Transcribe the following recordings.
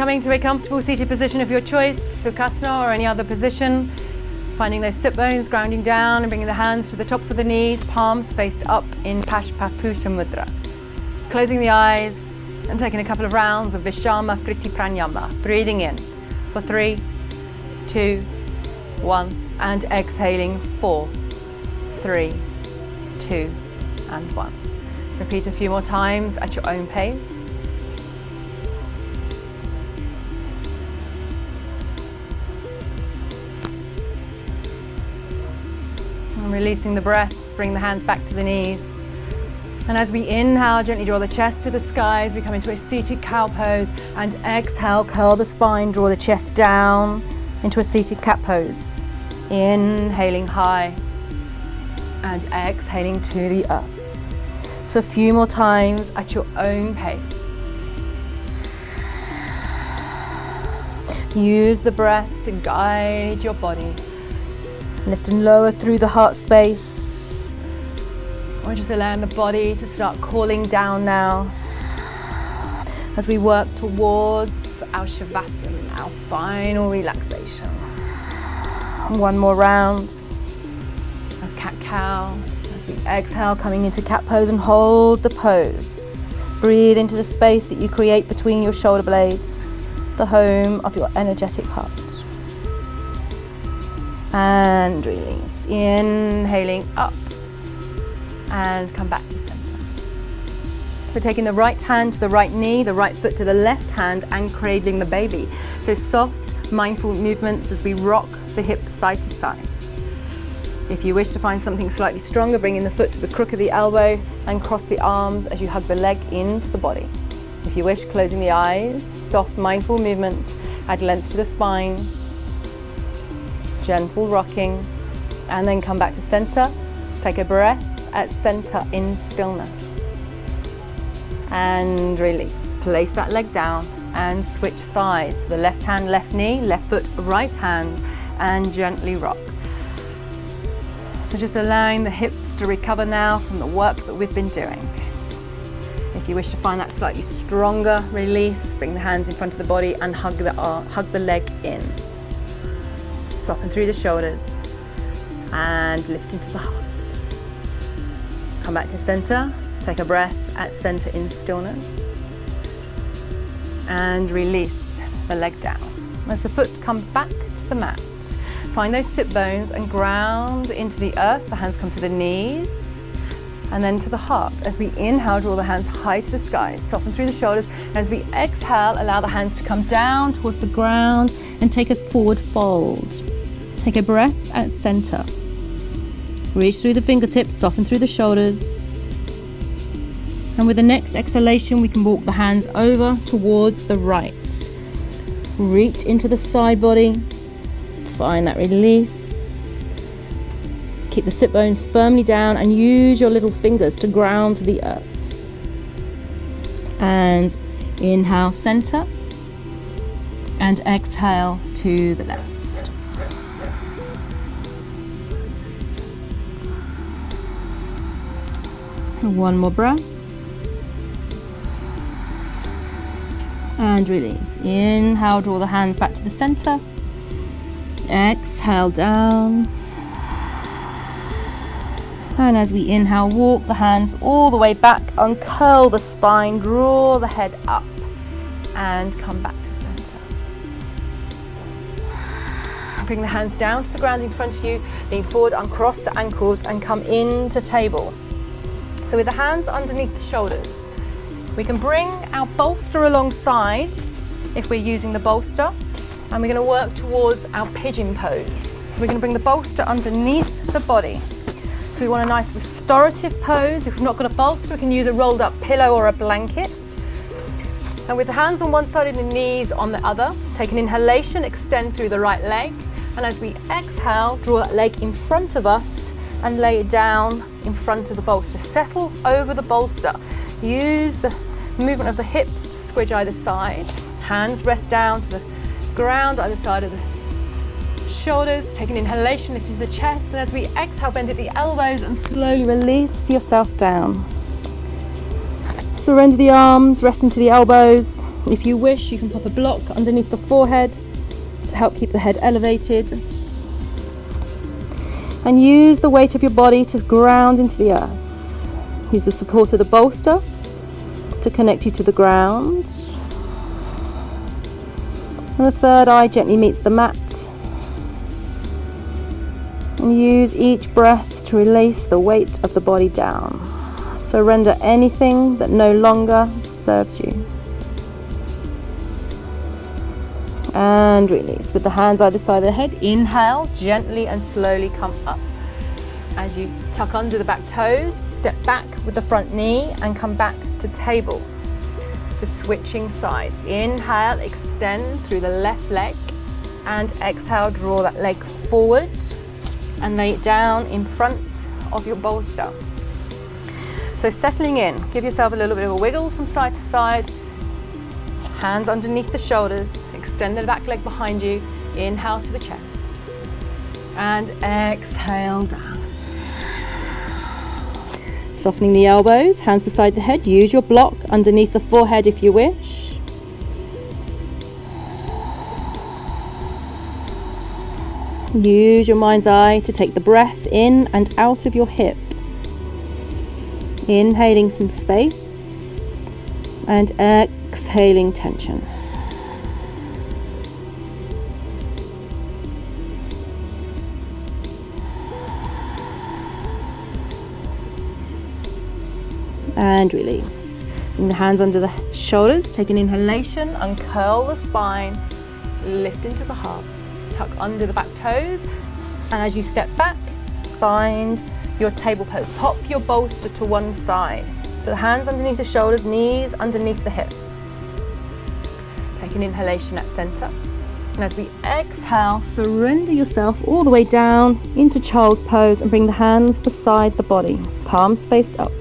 Coming to a comfortable seated position of your choice, Sukhasana or any other position. Finding those sit bones, grounding down and bringing the hands to the tops of the knees, palms faced up in Pashpaputa Mudra. Closing the eyes and taking a couple of rounds of Vishama Vritti Pranayama. Breathing in for 3, 2, 1 and exhaling 4, 3, 2 and 1. Repeat a few more times at your own pace. And releasing the breath, bring the hands back to the knees. And as we inhale, gently draw the chest to the sky as we come into a seated cow pose, and exhale, curl the spine, draw the chest down into a seated cat pose. Inhaling high and exhaling to the earth. So a few more times at your own pace. Use the breath to guide your body. Lift and lower through the heart space. Or just allowing the body to start cooling down now as we work towards our savasana, our final relaxation. One more round of cat-cow. As we exhale, coming into cat pose, and hold the pose. Breathe into the space that you create between your shoulder blades, the home of your energetic heart. And release. Inhaling up and come back to center. So taking the right hand to the right knee, the right foot to the left hand, and cradling the baby. So soft, mindful movements as we rock the hips side to side. If you wish to find something slightly stronger, bring in the foot to the crook of the elbow and cross the arms as you hug the leg into the body. If you wish, closing the eyes, soft, mindful movement, add length to the spine, gentle rocking, and then come back to center. Take a breath at center in stillness. And release. Place that leg down and switch sides. The left hand, left knee, left foot, right hand, and gently rock. So just allowing the hips to recover now from the work that we've been doing. If you wish to find that slightly stronger release, bring the hands in front of the body and hug the leg in. Soften through the shoulders and lift into the heart. Come back to center. Take a breath at center in stillness. And release the leg down. As the foot comes back to the mat, find those sit bones and ground into the earth. The hands come to the knees and then to the heart. As we inhale, draw the hands high to the sky. Soften through the shoulders. As we exhale, allow the hands to come down towards the ground and take a forward fold. Take a breath at center. Reach through the fingertips, soften through the shoulders. And with the next exhalation, we can walk the hands over towards the right. Reach into the side body. Find that release. Keep the sit bones firmly down and use your little fingers to ground to the earth. And inhale, center. And exhale to the left. One more breath. And release. Inhale, draw the hands back to the center. Exhale down. And as we inhale, walk the hands all the way back, uncurl the spine, draw the head up, and come back to center. Bring the hands down to the ground in front of you, lean forward, uncross the ankles, and come into table. So with the hands underneath the shoulders, we can bring our bolster alongside if we're using the bolster, and we're going to work towards our pigeon pose. So we're going to bring the bolster underneath the body. So we want a nice restorative pose. If we've not got a bolster, we can use a rolled up pillow or a blanket. And with the hands on one side and the knees on the other, take an inhalation, extend through the right leg. And as we exhale, draw that leg in front of us and lay it down in front of the bolster. Settle over the bolster. Use the movement of the hips to squidge either side. Hands rest down to the ground either side of the shoulders. Take an inhalation, lift into the chest, and as we exhale, bend at the elbows and slowly release yourself down. Surrender the arms, rest into the elbows. If you wish, you can pop a block underneath the forehead to help keep the head elevated. And use the weight of your body to ground into the earth. Use the support of the bolster to connect you to the ground. And the third eye gently meets the mat. And use each breath to release the weight of the body down. Surrender anything that no longer serves you. And release with the hands either side of the head. Inhale, gently and slowly come up. As you tuck under the back toes, step back with the front knee and come back to table. So switching sides. Inhale, extend through the left leg, and exhale, draw that leg forward and lay it down in front of your bolster. So settling in, give yourself a little bit of a wiggle from side to side. Hands underneath the shoulders, extend the back leg behind you. Inhale to the chest and exhale down. Softening the elbows, hands beside the head. Use your block underneath the forehead if you wish. Use your mind's eye to take the breath in and out of your hip. Inhaling some space and exhaling tension. And release. Bring the hands under the shoulders, take an inhalation, uncurl the spine, lift into the heart, tuck under the back toes, and as you step back, find your table pose. Pop your bolster to one side. So the hands underneath the shoulders, knees underneath the hips. Take an inhalation at center. And as we exhale, surrender yourself all the way down into child's pose and bring the hands beside the body, palms faced up.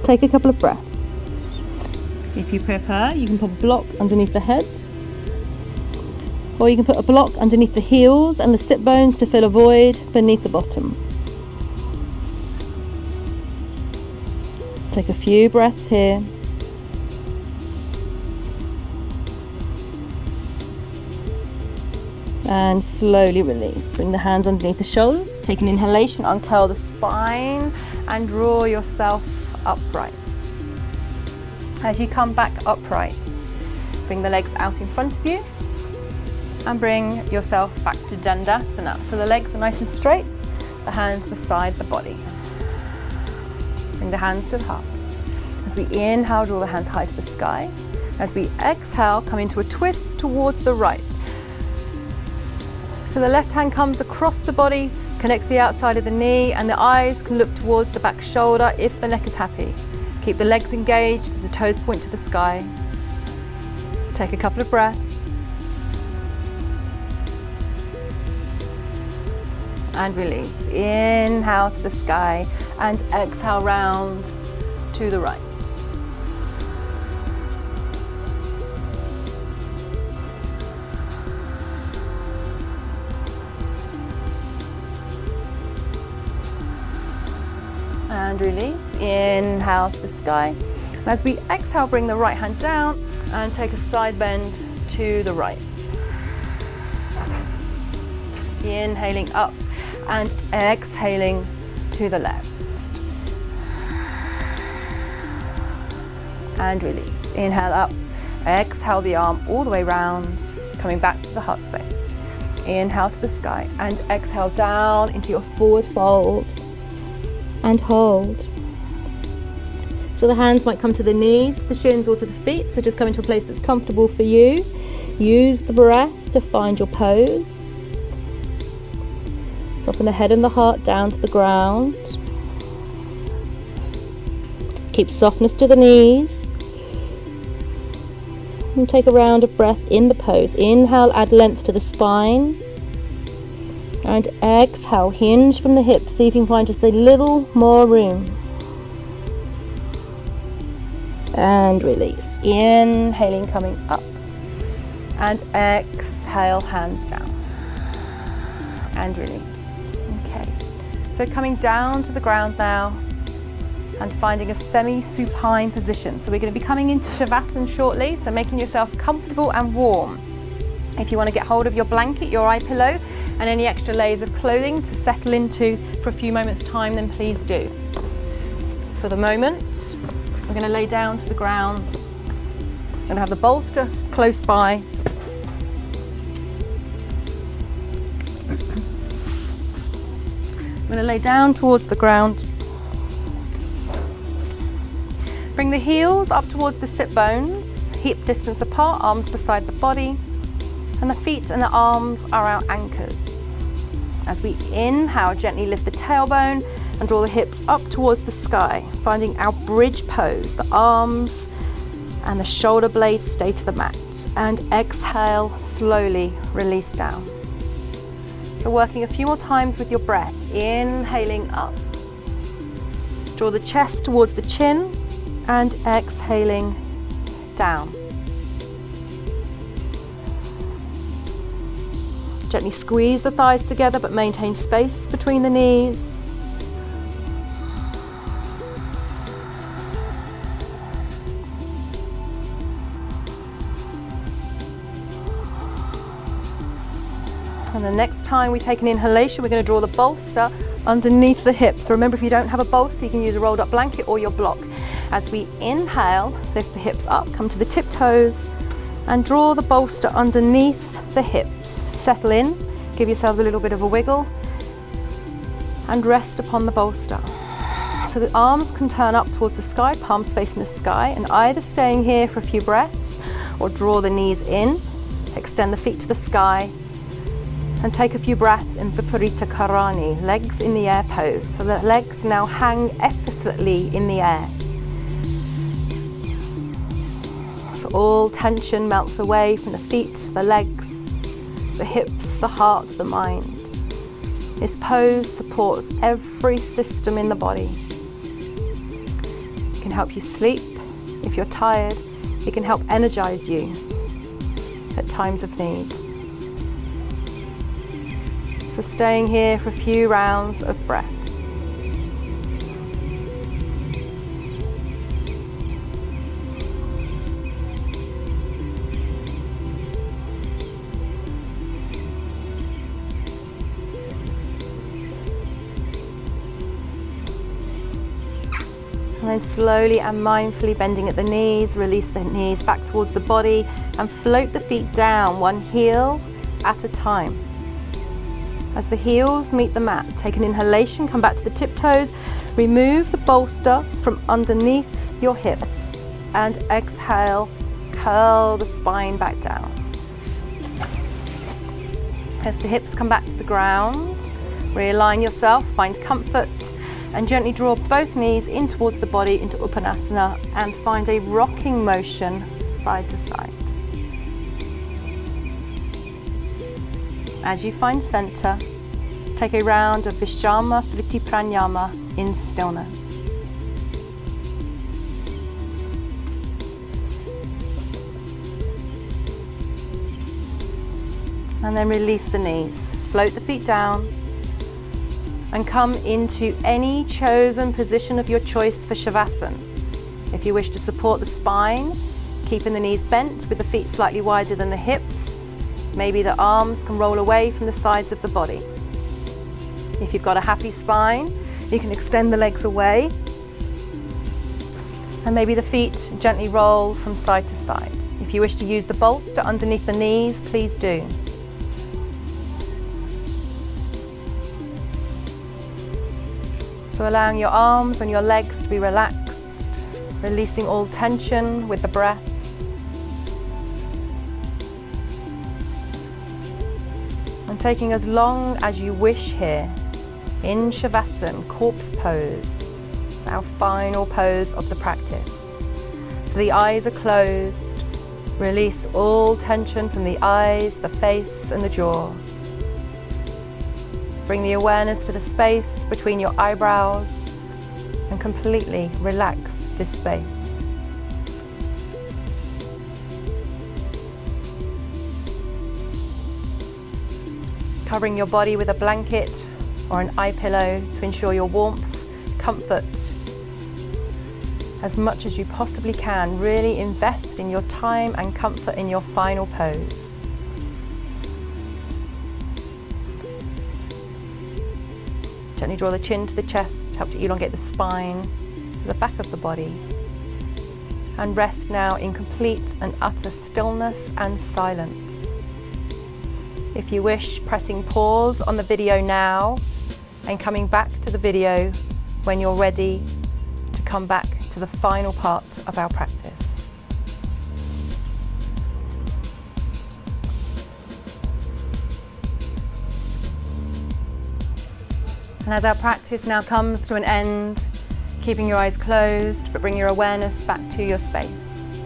Take a couple of breaths. If you prefer, you can put a block underneath the head, or you can put a block underneath the heels and the sit bones to fill a void beneath the bottom. Take a few breaths here. And slowly release. Bring the hands underneath the shoulders. Take an inhalation, uncurl the spine, and draw yourself upright. As you come back upright, bring the legs out in front of you and bring yourself back to Dandasana. So the legs are nice and straight, the hands beside the body. Bring the hands to the heart. As we inhale, draw the hands high to the sky. As we exhale, come into a twist towards the right. So the left hand comes across the body, connects to the outside of the knee, and the eyes can look towards the back shoulder if the neck is happy. Keep the legs engaged as the toes point to the sky. Take a couple of breaths. And release. Inhale to the sky and exhale round to the right. And release. Inhale to the sky. And as we exhale, bring the right hand down and take a side bend to the right. Inhaling up and exhaling to the left. And release. Inhale up, exhale the arm all the way round, coming back to the heart space. Inhale to the sky and exhale down into your forward fold. And hold. So the hands might come to the knees, the shins, or to the feet. So just come into a place that's comfortable for you. Use the breath to find your pose. Soften the head and the heart down to the ground. Keep softness to the knees. And take a round of breath in the pose. Inhale, add length to the spine. And exhale, hinge from the hips. See if you can find just a little more room. And release. Inhaling, coming up. And exhale, hands down. And release. Okay. So coming down to the ground now. and finding a semi-supine position. So we're going to be coming into Shavasana shortly, so making yourself comfortable and warm. If you want to get hold of your blanket, your eye pillow, and any extra layers of clothing to settle into for a few moments' time, then please do. For the moment, we're going to lay down to the ground. I'm going to have the bolster close by. I'm going to lay down towards the ground. Bring the heels up towards the sit bones, hip distance apart, arms beside the body, and the feet and the arms are our anchors. As we inhale, gently lift the tailbone and draw the hips up towards the sky, finding our bridge pose. The arms and the shoulder blades stay to the mat. And exhale, slowly release down. So working a few more times with your breath, inhaling up. Draw the chest towards the chin and exhaling down. Gently squeeze the thighs together but maintain space between the knees. And the next time we take an inhalation, we're going to draw the bolster underneath the hips. So remember, if you don't have a bolster, you can use a rolled up blanket or your block. As we inhale, lift the hips up, come to the tiptoes, and draw the bolster underneath the hips. Settle in, give yourselves a little bit of a wiggle, and rest upon the bolster. So the arms can turn up towards the sky, palms facing the sky, and either staying here for a few breaths, or draw the knees in, extend the feet to the sky, and take a few breaths in Viparita Karani, legs in the air pose. So the legs now hang effortlessly in the air. So all tension melts away from the feet, the legs, the hips, the heart, the mind. This pose supports every system in the body. It can help you sleep. If you're tired, it can help energize you at times of need. So staying here for a few rounds of breath. And then slowly and mindfully bending at the knees, release the knees back towards the body and float the feet down, one heel at a time. As the heels meet the mat, take an inhalation, come back to the tiptoes, remove the bolster from underneath your hips, and exhale, curl the spine back down. As the hips come back to the ground, realign yourself, find comfort, and gently draw both knees in towards the body into Uttanasana and find a rocking motion side to side. As you find center, take a round of Vishama Vritti Pranayama in stillness. And then release the knees. Float the feet down and come into any chosen position of your choice for Shavasana. If you wish to support the spine, keeping the knees bent with the feet slightly wider than the hips. Maybe the arms can roll away from the sides of the body. If you've got a happy spine, you can extend the legs away. And maybe the feet gently roll from side to side. If you wish to use the bolster underneath the knees, please do. So allowing your arms and your legs to be relaxed, releasing all tension with the breath. And taking as long as you wish here in Shavasana, corpse pose, our final pose of the practice. So the eyes are closed. Release all tension from the eyes, the face, and the jaw. Bring the awareness to the space between your eyebrows and completely relax this space. Covering your body with a blanket or an eye pillow to ensure your warmth, comfort, as much as you possibly can. Really invest in your time and comfort in your final pose. Gently draw the chin to the chest, help to elongate the spine, to the back of the body. And rest now in complete and utter stillness and silence. If you wish, pressing pause on the video now and coming back to the video when you're ready to come back to the final part of our practice. And as our practice now comes to an end, keeping your eyes closed, but bring your awareness back to your space.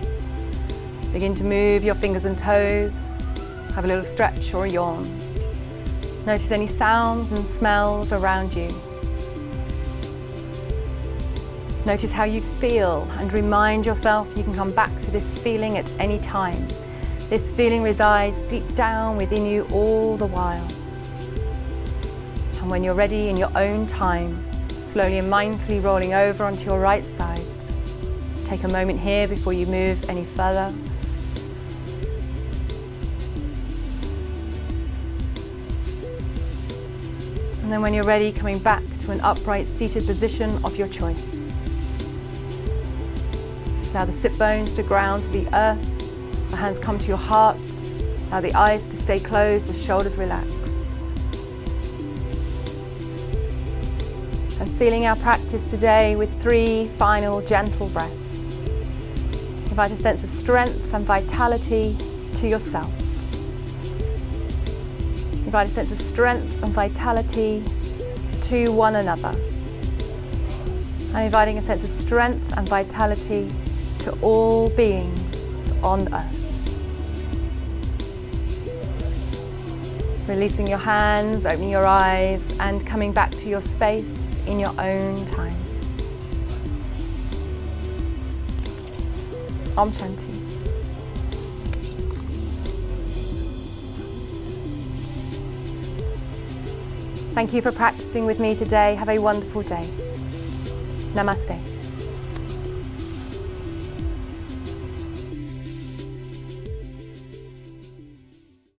Begin to move your fingers and toes, have a little stretch or a yawn. Notice any sounds and smells around you. Notice how you feel and remind yourself you can come back to this feeling at any time. This feeling resides deep down within you all the while. And when you're ready in your own time, slowly and mindfully rolling over onto your right side. Take a moment here before you move any further. And then when you're ready, coming back to an upright seated position of your choice. Allow the sit bones to ground to the earth, the hands come to your heart, allow the eyes to stay closed, the shoulders relax. And sealing our practice today with 3 final gentle breaths. Invite a sense of strength and vitality to yourself. Invite a sense of strength and vitality to one another. And inviting a sense of strength and vitality to all beings on earth. Releasing your hands, opening your eyes, and coming back to your space in your own time. Om Shanti. Thank you for practicing with me today. Have a wonderful day. Namaste.